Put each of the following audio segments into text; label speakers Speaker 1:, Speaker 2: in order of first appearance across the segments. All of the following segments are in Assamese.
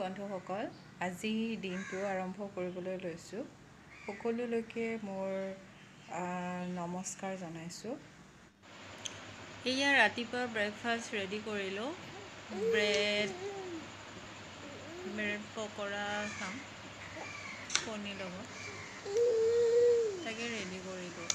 Speaker 1: বন্ধুসকল, আজি দিনটো আৰম্ভ কৰিবলৈ লৈছোঁ। সকলোলৈকে মোৰ নমস্কাৰ জনাইছোঁ। এয়া ৰাতিপুৱা ব্ৰেকফাষ্ট ৰেডি কৰিলোঁ। ব্ৰেড পকৰা খাম কণীৰ লগত, তাকে ৰেডি কৰিলোঁ।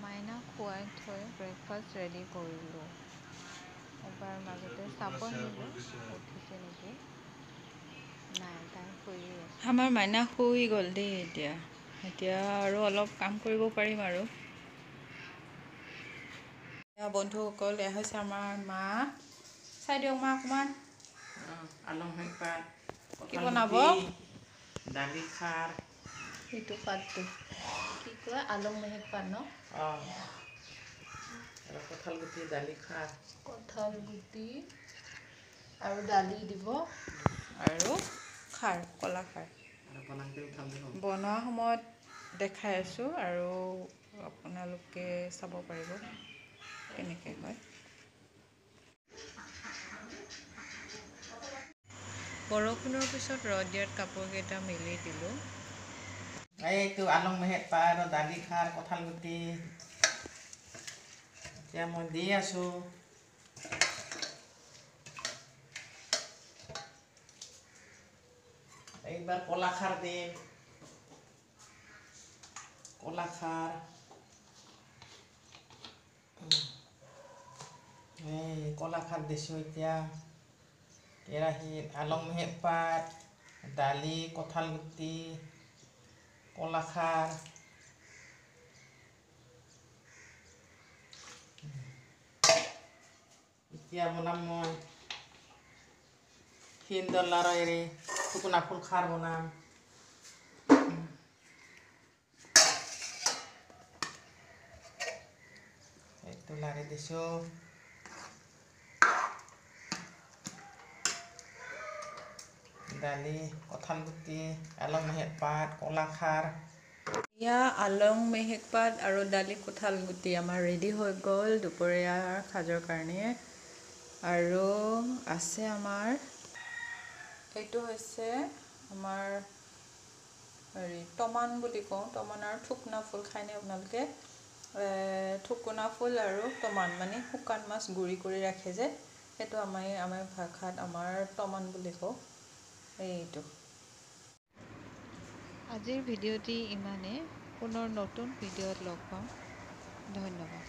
Speaker 1: মাইনাক খুৱাই থৈ ব্ৰেকফাষ্ট ৰেডি কৰিলোঁ। এবাৰ মাজতে চাব নিলোঁ, উঠিছে নেকি নাই, তাই শুয়ে আছে। আমাৰ মাইনা শুই গ'ল দেই। এতিয়া আৰু অলপ কাম কৰিব পাৰিম আৰু। বন্ধুসকল, এয়া হৈছে আমাৰ মা। চাই দিয়ক মা অকণমান।
Speaker 2: আলু শাক,
Speaker 1: কি বনাব?
Speaker 2: দালি খাৰ।
Speaker 1: এইটো পাতটো কি কয়? আলু মেহেক পাত ন?
Speaker 2: কঁঠাল গুটি, দালি খাৰ।
Speaker 1: কঁঠাল গুটি আৰু দালি দিব আৰু খাৰ, কলা খাৰ। বনোৱা সময়ত দেখাই আছোঁ আৰু আপোনালোকে চাব পাৰিব কেনেকৈ হয়। বৰষুণৰ পিছত ৰ'দ দিয়াত কাপোৰকেইটা মেলি দিলোঁ।
Speaker 2: এইটো আলু মেহেক পাত আৰু দালি খাৰ, কঁঠাল গুটি এতিয়া মই দি আছোঁ। এইবাৰ কলা খাৰ দিম। কলা খাৰ, কলা খাৰ দিছোঁ। এতিয়া কেৰাহীত আলু মেহেক পাত, দালি, কঁঠাল গুটি, কলা খাৰ, এতিয়া বনাম মই লাৰুৰে শুকনা ফুল খাৰ বনাম। এইটো লাৰি দিছোঁ। দালি, কঁঠাল গুটি, আলু মেহেক পাত, কলা খাৰ।
Speaker 1: এয়া আলং মেহেক পাত আৰু দালি, কঁঠাল গুটি আমাৰ ৰেডি হৈ গ'ল দুপৰীয়াৰ সাজৰ কাৰণে। আৰু আছে আমাৰ, এইটো হৈছে আমাৰ টমান বুলি কওঁ। টমান আৰু থুকনা ফুল খায়নে আপোনালোকে? থুকুনা ফুল আৰু টমান মানে শুকান মাছ গুড়ি কৰি ৰাখে যে, সেইটো আমাৰ ভাষাত আমাৰ টমান বুলি কওঁ। এইটো আজিৰ ভিডিঅ'টি ইমানেই। পুনৰ নতুন ভিডিঅ'ত লগ পাম। ধন্যবাদ।